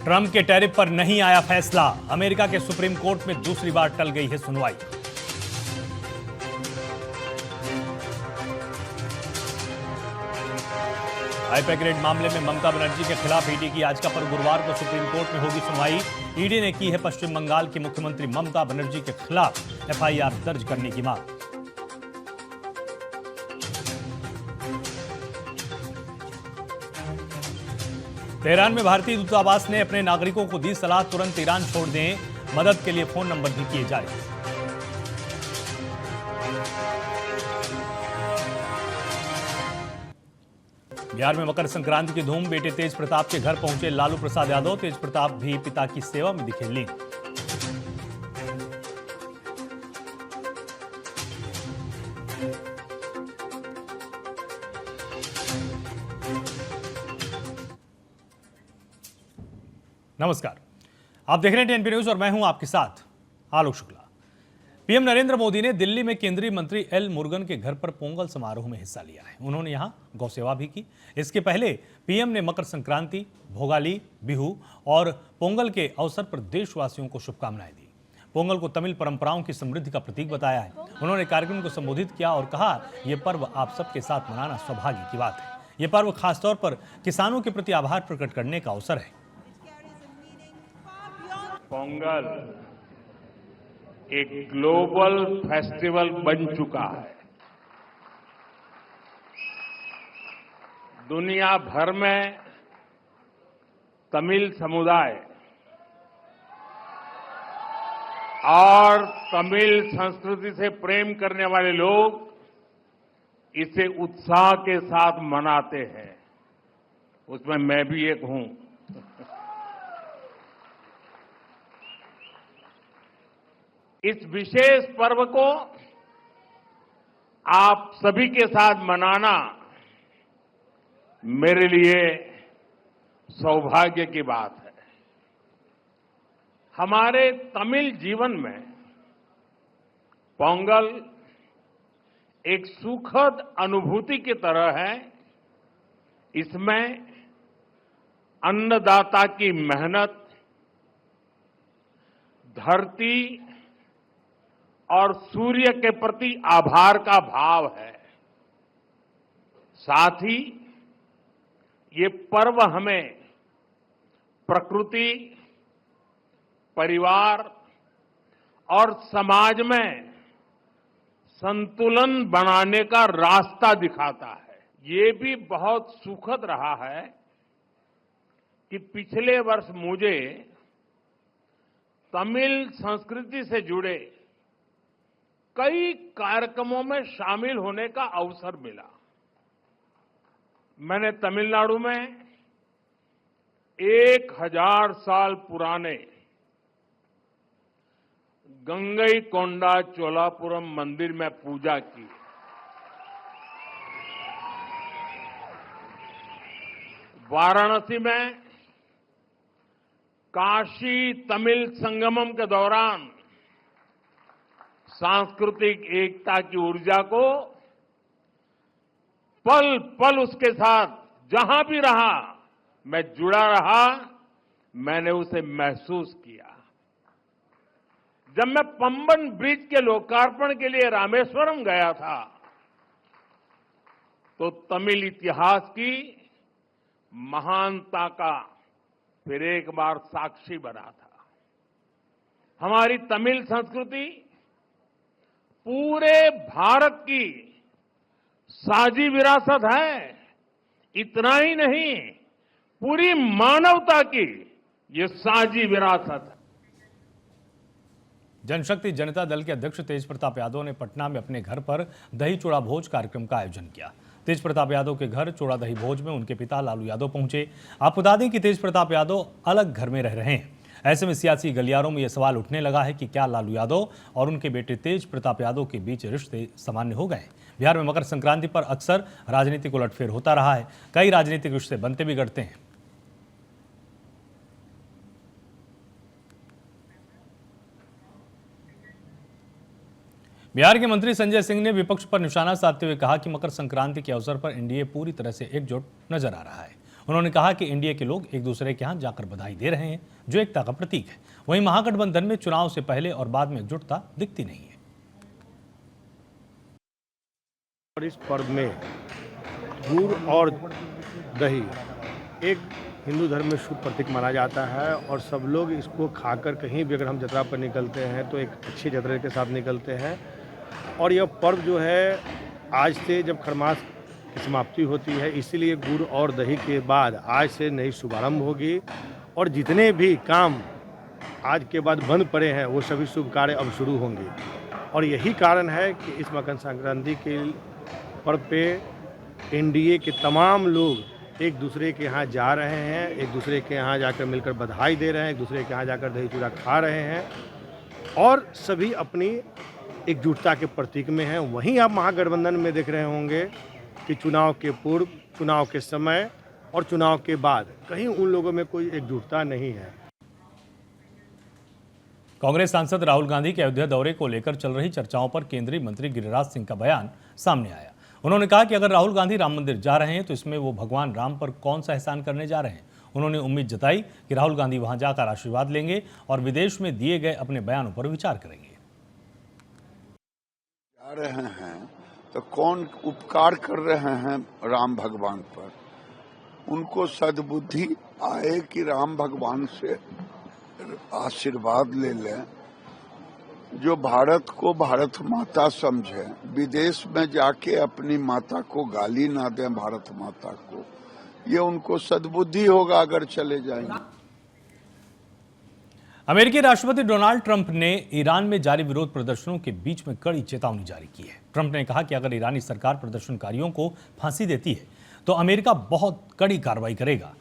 Trump के tariff पर नहीं आया फैसला। अमेरिका के सुप्रीम कोर्ट में दूसरी बार टल गई है सुनवाई। हाईपैक रेड मामले में ममता बनर्जी के खिलाफ ईडी की याचिका पर गुरुवार को सुप्रीम कोर्ट में होगी सुनवाई। ईडी ने की है पश्चिम बंगाल की मुख्यमंत्री ममता बनर्जी के खिलाफ एफआईआर दर्ज करने की मांग। तेहरान में भारतीय दूतावास ने अपने नागरिकों को दी सलाह, तुरंत ईरान छोड़ दें। मदद के लिए फोन नंबर भी किए जारी। बिहार में मकर संक्रांति की धूम। बेटे तेज प्रताप के घर पहुंचे लालू प्रसाद यादव। तेज प्रताप भी पिता की सेवा में दिखे लीन। नमस्कार, आप देख रहे हैं टीएनपी न्यूज और मैं हूं आपके साथ आलोक शुक्ला। पीएम नरेंद्र मोदी ने दिल्ली में केंद्रीय मंत्री एल मुरुगन के घर पर पोंगल समारोह में हिस्सा लिया है। उन्होंने यहां गौ सेवा भी की। इसके पहले पीएम ने मकर संक्रांति, भोगाली, बिहू और पोंगल के अवसर पर देशवासियों को शुभकामनाएं दी। पोंगल को तमिल परंपराओं की समृद्धि का प्रतीक बताया है। उन्होंने कार्यक्रम को संबोधित किया और कहा, यह पर्व आप सबके साथ मनाना सौभाग्य की बात है। यह पर्व खासतौर पर किसानों के प्रति आभार प्रकट करने का अवसर है। पोंगल एक ग्लोबल फेस्टिवल बन चुका है। दुनिया भर में तमिल समुदाय और तमिल संस्कृति से प्रेम करने वाले लोग इसे उत्साह के साथ मनाते हैं। उसमें मैं भी एक हूं। इस विशेष पर्व को आप सभी के साथ मनाना मेरे लिए सौभाग्य की बात है। हमारे तमिल जीवन में पोंगल एक सुखद अनुभूति की तरह है। इसमें अन्नदाता की मेहनत, धरती और सूर्य के प्रति आभार का भाव है। साथ ही ये पर्व हमें प्रकृति, परिवार और समाज में संतुलन बनाने का रास्ता दिखाता है। ये भी बहुत सुखद रहा है कि पिछले वर्ष मुझे तमिल संस्कृति से जुड़े कई कार्यक्रमों में शामिल होने का अवसर मिला। मैंने तमिलनाडु में 1000 साल पुराने गंगईकोंडा चोलापुरम मंदिर में पूजा की। वाराणसी में काशी तमिल संगमम के दौरान सांस्कृतिक एकता की ऊर्जा को पल पल उसके साथ जहां भी रहा मैं जुड़ा रहा, मैंने उसे महसूस किया। जब मैं पंबन ब्रिज के लोकार्पण के लिए रामेश्वरम गया था तो तमिल इतिहास की महानता का फिर एक बार साक्षी बना था। हमारी तमिल संस्कृति पूरे भारत की साझी विरासत है। इतना ही नहीं, पूरी मानवता की ये साझी विरासत है। जनशक्ति जनता दल के अध्यक्ष तेज प्रताप यादव ने पटना में अपने घर पर दही चूड़ा भोज कार्यक्रम का आयोजन किया। तेज प्रताप यादव के घर चूड़ा दही भोज में उनके पिता लालू यादव पहुंचे। आपको बता दें कि तेज प्रताप यादव अलग घर में रह रहे हैं। ऐसे में सियासी गलियारों में यह सवाल उठने लगा है कि क्या लालू यादव और उनके बेटे तेज प्रताप यादव के बीच रिश्ते सामान्य हो गए। बिहार में मकर संक्रांति पर अक्सर राजनीतिक उलटफेर होता रहा है। कई राजनीतिक रिश्ते बनते बिगड़ते हैं। बिहार के मंत्री संजय सिंह ने विपक्ष पर निशाना साधते हुए कहा कि मकर संक्रांति के अवसर पर एनडीए पूरी तरह से एकजुट नजर आ रहा है। उन्होंने कहा कि एनडीए के लोग एक दूसरे के यहां जाकर बधाई दे रहे हैं, जो एकता का प्रतीक है। वहीं महागठबंधन में चुनाव से पहले और बाद में एकजुटता दिखती नहीं है। और इस पर्व में गुड़ और दही एक हिंदू धर्म में शुभ प्रतीक माना जाता है और सब लोग इसको खाकर कहीं भी अगर हम यात्रा पर निकलते हैं तो एक अच्छी यात्रा के साथ निकलते हैं। और यह पर्व जो है आज से जब खरमास की समाप्ति होती है, इसीलिए गुड़ और दही के बाद आज से नई शुभारंभ होगी और जितने भी काम आज के बाद बंद पड़े हैं वो सभी शुभ कार्य अब शुरू होंगे। और यही कारण है कि इस मकर संक्रांति के पर्व पे एनडीए के तमाम लोग एक दूसरे के यहाँ जा रहे हैं, एक दूसरे के यहाँ जाकर मिलकर बधाई दे रहे हैं, एक दूसरे के यहाँ जाकर दही चूड़ा खा रहे हैं और सभी अपनी एकजुटता के प्रतीक में हैं। वहीं आप महागठबंधन में देख रहे होंगे कि चुनाव के पूर्व, चुनाव के समय और चुनाव के बाद कहीं उन लोगों में कोई एकजुटता नहीं है। कांग्रेस सांसद राहुल गांधी के अयोध्या दौरे को लेकर चल रही चर्चाओं पर केंद्रीय मंत्री गिरिराज सिंह का बयान सामने आया। उन्होंने कहा कि अगर राहुल गांधी राम मंदिर जा रहे हैं तो इसमें वो भगवान राम पर कौन सा एहसान करने जा रहे हैं। उन्होंने उम्मीद जताई कि राहुल गांधी वहां जाकर आशीर्वाद लेंगे और विदेश में दिए गए अपने बयानों पर विचार करेंगे। जा रहे हैं तो कौन उपकार कर रहे हैं राम भगवान पर, उनको सद्बुद्धि आए कि राम भगवान से आशीर्वाद ले लें। जो भारत को भारत माता समझे, विदेश में जाके अपनी माता को गाली ना दें भारत माता को, ये उनको सद्बुद्धि होगा अगर चले जाएंगे। अमेरिकी राष्ट्रपति डोनाल्ड ट्रंप ने ईरान में जारी विरोध प्रदर्शनों के बीच में कड़ी चेतावनी जारी की है। ट्रंप ने कहा कि अगर ईरानी सरकार प्रदर्शनकारियों को फांसी देती है तो अमेरिका बहुत कड़ी कार्रवाई करेगा।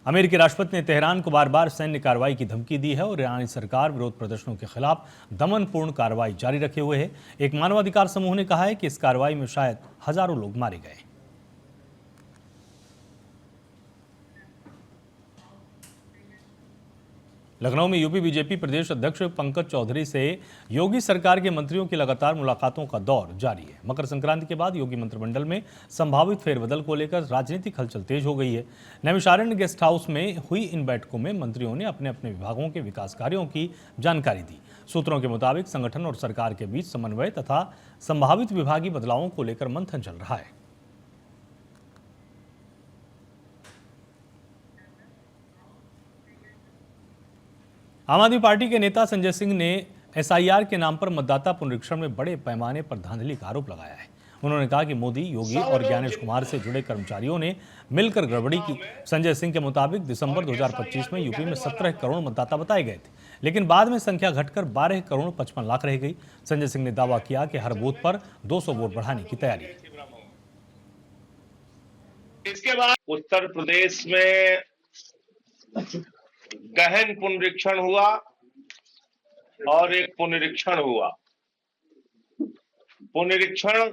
अमेरिकी राष्ट्रपति ने तेहरान को बार बार सैन्य कार्रवाई की धमकी दी है और ईरानी सरकार विरोध प्रदर्शनों के खिलाफ दमनपूर्ण कार्रवाई जारी रखे हुए है। एक मानवाधिकार समूह ने कहा है कि इस कार्रवाई में शायद हजारों लोग मारे गए। लखनऊ में यूपी बीजेपी प्रदेश अध्यक्ष पंकज चौधरी से योगी सरकार के मंत्रियों की लगातार मुलाकातों का दौर जारी है। मकर संक्रांति के बाद योगी मंत्रिमंडल में संभावित फेरबदल को लेकर राजनीतिक हलचल तेज हो गई है। नैमिषारण्य गेस्ट हाउस में हुई इन बैठकों में मंत्रियों ने अपने अपने विभागों के विकास कार्यों की जानकारी दी। सूत्रों के मुताबिक संगठन और सरकार के बीच समन्वय तथा संभावित विभागीय बदलावों को लेकर मंथन चल रहा है। आम आदमी पार्टी के नेता संजय सिंह ने एसआईआर के नाम पर मतदाता पुनरीक्षण में बड़े पैमाने पर धांधली का आरोप लगाया है। उन्होंने कहा कि मोदी, योगी और ज्ञानेश कुमार से जुड़े कर्मचारियों ने मिलकर गड़बड़ी की। संजय सिंह के मुताबिक दिसंबर 2025 में यूपी में 17 करोड़ मतदाता बताए गए थे, लेकिन बाद में संख्या घटकर 12 करोड़ 55 लाख रह गई। संजय सिंह ने दावा किया कि हर बूथ पर 200 वोट बढ़ाने की तैयारी है। इसके बाद उत्तर प्रदेश में गहन पुनरीक्षण हुआ और एक पुनरीक्षण हुआ। पुनरीक्षण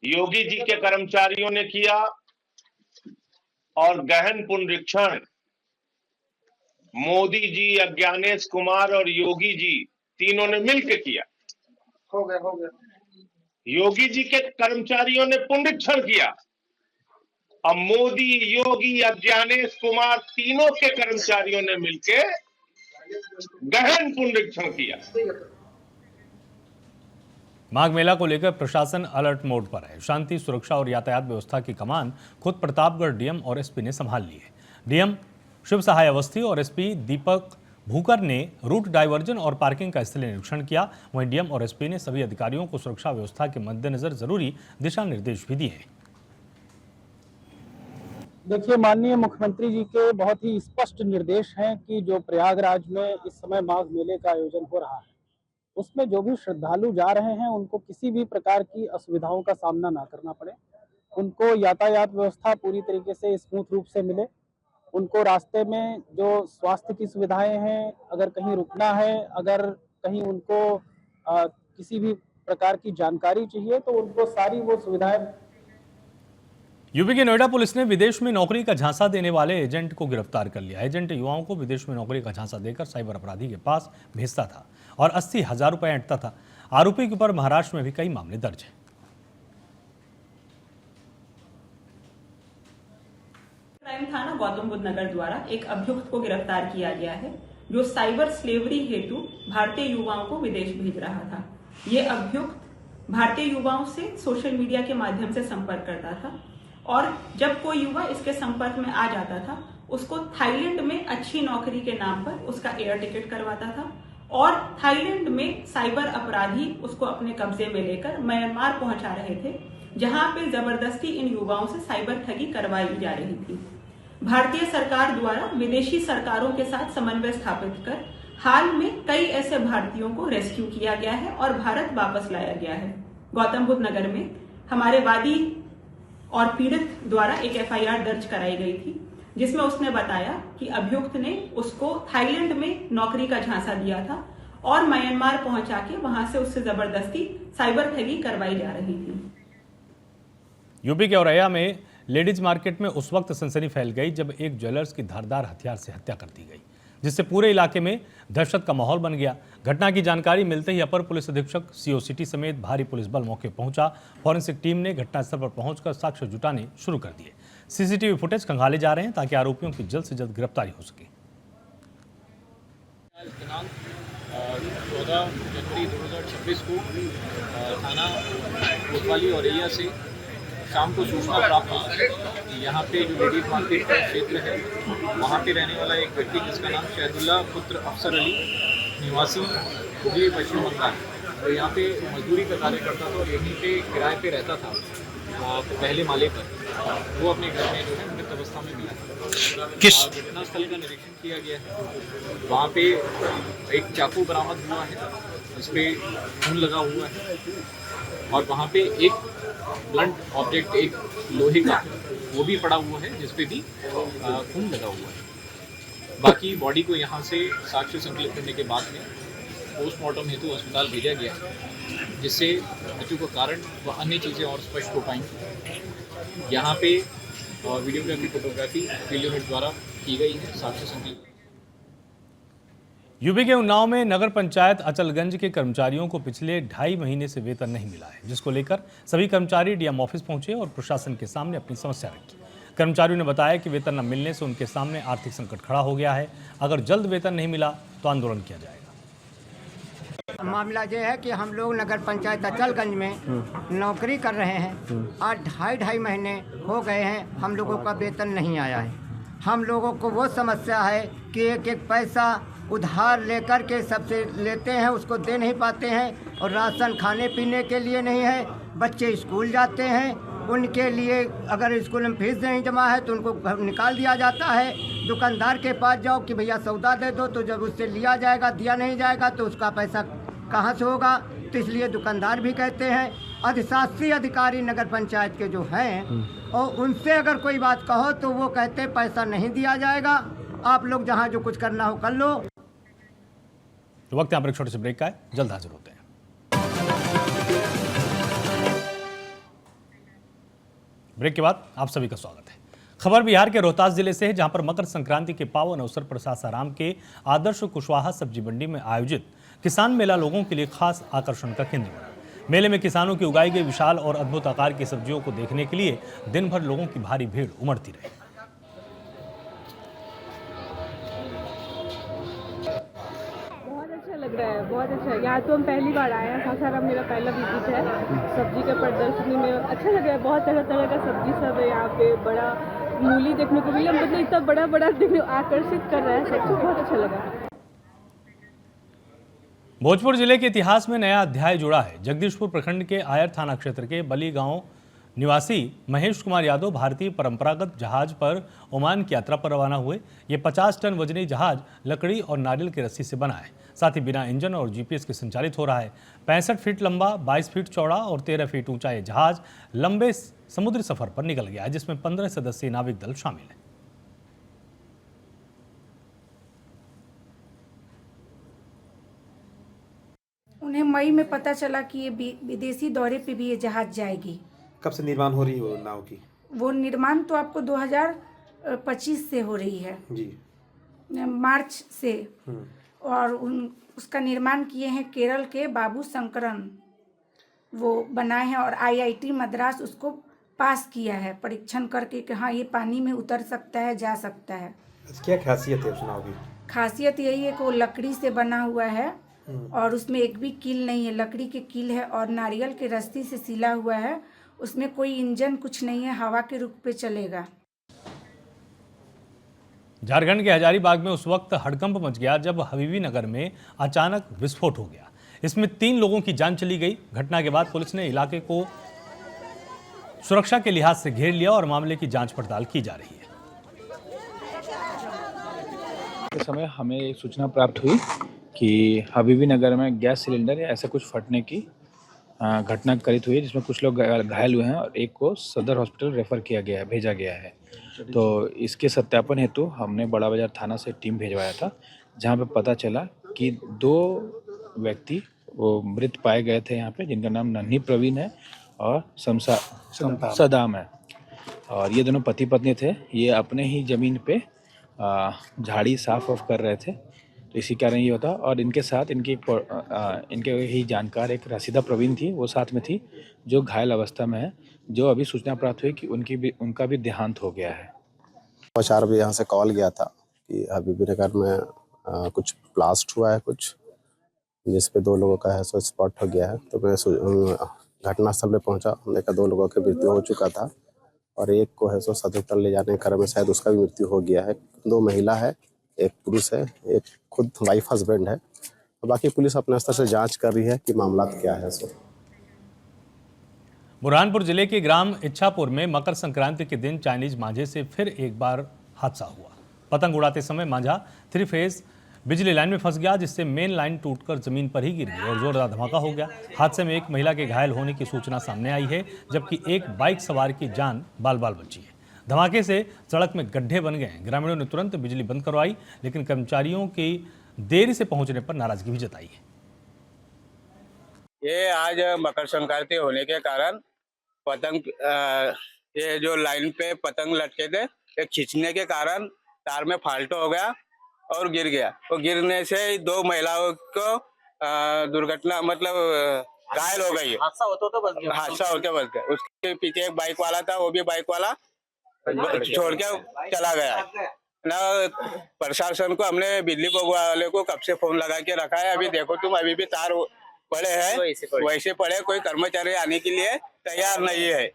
योगी जी के कर्मचारियों ने किया और गहन पुनरीक्षण मोदी जी, ज्ञानेश कुमार और योगी जी तीनों ने मिलकर किया। हो गया। योगी जी के कर्मचारियों ने पुनरीक्षण किया, अब मोदी, योगी, ज्ञानेश कुमार तीनों के कर्मचारियों ने मिलकर गहन पुनरीक्षण किया। माघ मेला को लेकर प्रशासन अलर्ट मोड पर है। शांति, सुरक्षा और यातायात व्यवस्था की कमान खुद प्रतापगढ़ डीएम और एसपी ने संभाल ली है। डीएम शिव सहाय अवस्थी और एसपी दीपक भूकर ने रूट डायवर्जन और पार्किंग का स्थलीय निरीक्षण किया। वहीं डीएम और एसपी ने सभी अधिकारियों को सुरक्षा व्यवस्था के मद्देनजर जरूरी दिशा निर्देश भी दिए हैं। देखिए, माननीय मुख्यमंत्री जी के बहुत ही स्पष्ट निर्देश हैं कि जो प्रयागराज में इस समय माघ मेले का आयोजन हो रहा है, उसमें जो भी श्रद्धालु जा रहे हैं उनको किसी भी प्रकार की असुविधाओं का सामना ना करना पड़े। उनको यातायात व्यवस्था पूरी तरीके से स्मूथ रूप से मिले। उनको रास्ते में जो स्वास्थ्य की सुविधाएं हैं, अगर कहीं रुकना है, अगर कहीं उनको किसी भी प्रकार की जानकारी चाहिए तो उनको सारी वो सुविधाएं। यूपी की नोएडा पुलिस ने विदेश में नौकरी का झांसा देने वाले एजेंट को गिरफ्तार कर लिया। एजेंट युवाओं को विदेश में नौकरी का झांसा देकर साइबर अपराधी के पास भेजता था और 80,000 रुपए ऐंठता था। आरोपी के ऊपर महाराष्ट्र में भी कई मामले दर्ज हैं। क्राइम थाना गौतम बुद्ध नगर द्वारा एक अभियुक्त को गिरफ्तार किया गया है जो साइबर स्लेवरी हेतु भारतीय युवाओं को विदेश भेज रहा था। ये अभियुक्त भारतीय युवाओं से सोशल मीडिया के माध्यम से संपर्क करता था और जब कोई युवा इसके संपर्क में आ जाता था उसको थाईलैंड में अच्छी नौकरी के नाम पर उसका एयर टिकट करवाता था और थाईलैंड में साइबर अपराधी उसको अपने कब्जे में लेकर म्यांमार पहुंचा रहे थे, जहां पे जबरदस्ती इन युवाओं से साइबर ठगी करवाई जा रही थी। भारतीय सरकार द्वारा विदेशी सरकारों के साथ समन्वय स्थापित कर हाल में कई ऐसे भारतीयों को रेस्क्यू किया गया है और भारत वापस लाया गया है। गौतम बुद्ध नगर में हमारे वादी और पीड़ित द्वारा एक एफआईआर दर्ज कराई गई थी, जिसमें उसने बताया कि अभियुक्त ने उसको थाईलैंड में नौकरी का झांसा दिया था और म्यांमार पहुंचा के वहां से उससे जबरदस्ती साइबर ठगी करवाई जा रही थी। यूपी के औरैया में लेडीज मार्केट में उस वक्त सनसनी फैल गई जब एक ज्वेलर्स की धारदार हथियार से हत्या कर दी गई, जिससे पूरे इलाके में दहशत का माहौल बन गया। घटना की जानकारी मिलते ही अपर पुलिस अधीक्षक सीओ सिटी समेत भारी पुलिस बल मौके पहुंचा। फॉरेंसिक टीम ने घटनास्थल पर पहुंचकर साक्ष्य जुटाने शुरू कर दिए। सीसीटीवी फुटेज खंगाले जा रहे हैं ताकि आरोपियों की जल्द से जल्द गिरफ्तारी हो सके। 14 जनवरी 2026 को थाना कोतवाली औरैया से शाम को सूचना प्राप्त हुई कि यहाँ पे जो लेडीज मार्केट का क्षेत्र है वहाँ पे रहने वाला एक व्यक्ति जिसका नाम शहदुल्ला पुत्र अफसर अली निवासी हुगली पश्चिम बंगाल, तो यहाँ पे मजदूरी का कार्य करता था और यहीं पे किराए पे रहता था पहले माले पर, वो अपने घर में जो है मृत अवस्था में मिला। किस घटनास्थल का निरीक्षण किया गया है, वहाँ पे एक चाकू बरामद हुआ है जिसपे खून लगा हुआ है और वहाँ पे एक ब्लंट ऑब्जेक्ट एक लोहे का वो भी पड़ा हुआ है जिसपे भी खून लगा हुआ है। बाकी बॉडी को यहाँ से साक्ष्य संकलित करने के बाद में पोस्टमार्टम हेतु अस्पताल भेजा गया, जिससे मृत्यु का कारण व अन्य चीज़ें और स्पष्ट हो पाएंगी। यहाँ पे वीडियोग्राफी फोटोग्राफी फील्ड यूनिट द्वारा की गई है साक्ष्य संकलित। यूपी के उन्नाव में नगर पंचायत अचलगंज के कर्मचारियों को पिछले 2.5 महीने से वेतन नहीं मिला है, जिसको लेकर सभी कर्मचारी डीएम ऑफिस पहुंचे और प्रशासन के सामने अपनी समस्या रखी। कर्मचारियों ने बताया कि वेतन न मिलने से उनके सामने आर्थिक संकट खड़ा हो गया है। अगर जल्द वेतन नहीं मिला तो आंदोलन किया जाएगा। मामला ये है कि हम लोग नगर पंचायत अचलगंज में नौकरी कर रहे हैं। आज 2.5 महीने हो गए हैं, हम लोगों का वेतन नहीं आया है। हम लोगों को वो समस्या है कि एक एक पैसा उधार लेकर के सबसे लेते हैं, उसको दे नहीं पाते हैं और राशन खाने पीने के लिए नहीं है। बच्चे स्कूल जाते हैं, उनके लिए अगर स्कूल में फीस नहीं जमा है तो उनको निकाल दिया जाता है। दुकानदार के पास जाओ कि भैया सौदा दे दो, तो जब उससे लिया जाएगा, दिया नहीं जाएगा तो उसका पैसा कहाँ से होगा। तो इसलिए दुकानदार भी कहते हैं, अधिशासी अधिकारी नगर पंचायत के जो हैं और उनसे अगर कोई बात कहो तो वो कहते हैं पैसा नहीं दिया जाएगा, आप लोग जहाँ जो कुछ करना हो कर लो। तो वक्त यहाँ पर एक छोटे से ब्रेक का है, जल्द हाजिर होते हैं। ब्रेक के बाद आप सभी का स्वागत है। खबर बिहार के रोहतास जिले से है, जहां पर मकर संक्रांति के पावन अवसर पर सासाराम के आदर्श कुशवाहा सब्जी मंडी में आयोजित किसान मेला लोगों के लिए खास आकर्षण का केंद्र बना। मेले में किसानों की उगाई गई विशाल और अद्भुत आकार की सब्जियों को देखने के लिए दिन भर लोगों की भारी भीड़ उमड़ती रही। लग रहा है, बहुत अच्छा है। यहाँ तो हम पहली बार आए हैं, सासाराम मेरा पहला विजिट है। सब्जी के प्रदर्शनी में अच्छा लग रहा है, बहुत तरह तरह का सब्जी सब है यहाँ पे। बड़ा मूली देखने को मिला, मतलब इतना बड़ा बड़ा देखने आकर्षित कर रहा है, सच बहुत अच्छा लगा। भोजपुर जिले के इतिहास में नया अध्याय जुड़ा है। जगदीशपुर प्रखंड के आयर थाना क्षेत्र के बली गांव निवासी महेश कुमार यादव भारतीय परंपरागत जहाज पर ओमान की यात्रा पर रवाना हुए। ये 50 टन वजनी जहाज लकड़ी और नारियल की रस्सी से बना है, साथ ही बिना इंजन और जीपीएस के संचालित हो रहा है। 65 फीट लंबा, 22 फीट चौड़ा और 13 फीट ऊंचा ये जहाज लंबे समुद्री सफर पर निकल गया है, जिसमें 15 सदस्यीय नाविक दल शामिल है। उन्हें मई में पता चला कि ये विदेशी दौरे पे भी ये जहाज जाएगी। कब से निर्माण हो रही है वो नाव की? वो निर्माण तो आपको 2025 से हो रही है जी, मार्च से। और उसका निर्माण किए हैं केरल के बाबू शंकरन, वो बनाए हैं और आईआईटी मद्रास उसको पास किया है परीक्षण करके कि हाँ ये पानी में उतर सकता है, जा सकता है। क्या खासियत है उस नाव की? खासियत यही है कि वो लकड़ी से बना हुआ है और उसमें एक भी कील नहीं है, लकड़ी के कील है और नारियल के रस्सी से सिला हुआ है। उसमें कोई इंजन कुछ नहीं है, हवा के रुख पे चलेगा। झारखंड के हजारीबाग में उस वक्त हड़कंप मच गया जब हबीबी नगर में अचानक विस्फोट हो गया। इसमें 3 लोगों की जान चली गई। घटना के बाद पुलिस ने इलाके को सुरक्षा के लिहाज से घेर लिया और मामले की जांच पड़ताल की जा रही है। के समय हमें एक सूचना प्राप्त हुई कि हबीबी नगर में गैस सिलेंडर या ऐसा कुछ फटने की घटना कथित हुई है, जिसमें कुछ लोग घायल हुए हैं और एक को सदर हॉस्पिटल रेफर किया गया है, भेजा गया है। तो इसके सत्यापन हेतु हमने बड़ा बाजार थाना से टीम भेजवाया था, जहां पे पता चला कि 2 व्यक्ति वो मृत पाए गए थे यहाँ पे, जिनका नाम नन्ही प्रवीण है और सदाम है। और ये दोनों पति पत्नी थे। ये अपने ही ज़मीन पे झाड़ी साफ ऑफ कर रहे थे, तो इसी कारण ये होता। और इनके साथ इनके ही जानकार एक रसीदा प्रवीण थी, वो साथ में थी, जो घायल अवस्था में है। जो अभी सूचना प्राप्त हुई कि उनका भी देहांत हो गया है। 4 बजे यहाँ से कॉल गया था कि हबीबी नगर में कुछ ब्लास्ट हुआ है कुछ, जिस पे 2 लोगों का है सो स्पॉट हो गया है। तो मैं घटनास्थल पे पहुंचा, हमने देखा 2 लोगों की मृत्यु हो चुका था और एक को है सो सदर हॉस्पिटल ले जाने के क्रम में शायद उसका भी मृत्यु हो गया है। 2 महिला है, एक पुरुष है, एक खुद वाइफ हस्बैंड है। तो बाकी पुलिस अपने स्तर से जांच कर रही है कि मामला क्या है। सो बुरहानपुर जिले के ग्राम इच्छापुर में मकर संक्रांति के दिन चाइनीज मांझे से फिर एक बार हादसा हुआ। पतंग उड़ाते समय मांझा 3 फेज बिजली लाइन में फंस गया, जिससे मेन लाइन टूटकर जमीन पर ही गिर गई और जोरदार धमाका हो गया। हादसे में एक महिला के घायल होने की सूचना सामने आई है, जबकि एक बाइक सवार की जान बाल बाल बची है। धमाके से सड़क में गड्ढे बन गए। ग्रामीणों ने तुरंत बिजली बंद करवाई, लेकिन कर्मचारियों की देरी से पहुंचने पर नाराजगी भी जताई है। ये आज मकर संक्रांति होने के कारण पतंग ये जो लाइन पे पतंग लटके थे, ये खींचने के कारण तार में फाल्ट हो गया और गिर गया। तो गिरने से 2 महिलाओं को दुर्घटना मतलब घायल हो गई। हादसा होते बच गया। उसके पीछे एक बाइक वाला था, वो भी बाइक वाला छोड़ के चला गया ना। प्रशासन को हमने बिजली बोर्ड वाले को कब से फोन लगा के रखा है। अभी देखो तुम, अभी भी तार पड़े हैं वैसे पड़े, कोई कर्मचारी आने के लिए तैयार नहीं है।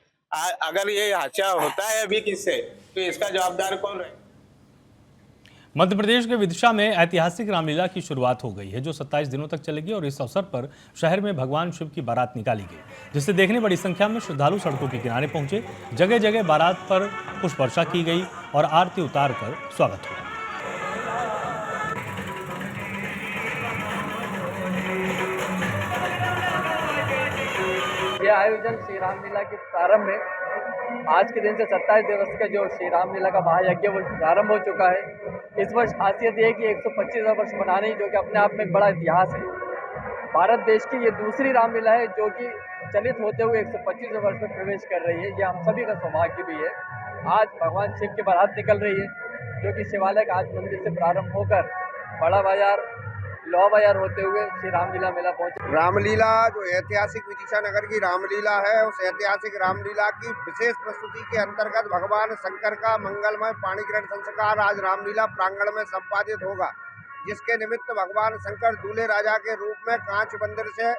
अगर ये हादसा होता है अभी किससे, तो इसका जवाबदार कौन रहे? मध्य प्रदेश के विदिशा में ऐतिहासिक रामलीला की शुरुआत हो गई है, जो 27 दिनों तक चलेगी और इस अवसर पर शहर में भगवान शिव की बारात निकाली गई, जिसे देखने बड़ी संख्या में श्रद्धालु सड़कों के किनारे पहुंचे। जगह जगह बारात पर पुष्प वर्षा की गई और आरती उतारकर स्वागत हुआ। यह आयोजन श्री रामलीला के प्रारंभ में आज के दिन से 27 दिवस का जो श्री रामलीला का महायज्ञ वो प्रारंभ हो चुका है। इस वर्ष खासियत ये है कि 125 वर्ष मनाने, जो कि अपने आप में एक बड़ा इतिहास है। भारत देश की ये दूसरी रामलीला है जो कि चलित होते हुए 125 वर्ष में प्रवेश कर रही है। ये हम सभी का सौभाग्य भी है। आज भगवान शिव की बारात निकल रही है, जो कि शिवालय का आज मंदिर से प्रारंभ होकर बड़ा बाजार, लौ बाजार होते हुए श्री रामलीला मेला पहुंचे। रामलीला जो ऐतिहासिक विदिशा नगर की रामलीला है, उस ऐतिहासिक रामलीला की विशेष प्रस्तुति के अंतर्गत भगवान शंकर का मंगलमय पाणिग्रहण संस्कार आज रामलीला प्रांगण में संपादित होगा, जिसके निमित्त भगवान शंकर दूल्हे राजा के रूप में कांच मंदिर से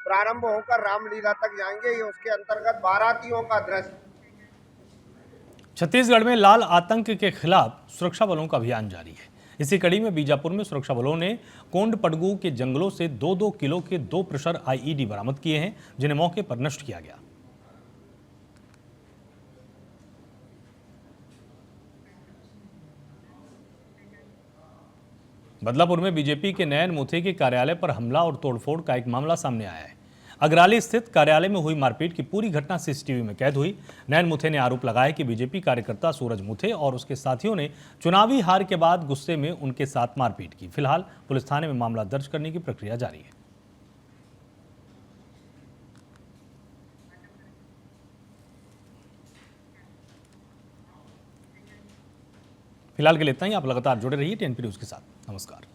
प्रारंभ होकर रामलीला तक जाएंगे। ये उसके अंतर्गत बारातियों का दृश्य। छत्तीसगढ़ में लाल आतंक के खिलाफ सुरक्षा बलों का अभियान जारी है। इसी कड़ी में बीजापुर में सुरक्षा बलों ने कोंडपडगू के जंगलों से 2-2 किलो के 2 प्रेशर आईईडी बरामद किए हैं, जिन्हें मौके पर नष्ट किया गया। बदलापुर में बीजेपी के नयन मुथे के कार्यालय पर हमला और तोड़फोड़ का एक मामला सामने आया है। अगराली स्थित कार्यालय में हुई मारपीट की पूरी घटना सीसीटीवी में कैद हुई। नयन मुथे ने आरोप लगाया कि बीजेपी कार्यकर्ता सूरज मुथे और उसके साथियों ने चुनावी हार के बाद गुस्से में उनके साथ मारपीट की। फिलहाल पुलिस थाने में मामला दर्ज करने की प्रक्रिया जारी है। फिलहाल के लिए इतना ही। आप लगातार जुड़े रहिए टीएनपी न्यूज के साथ। नमस्कार।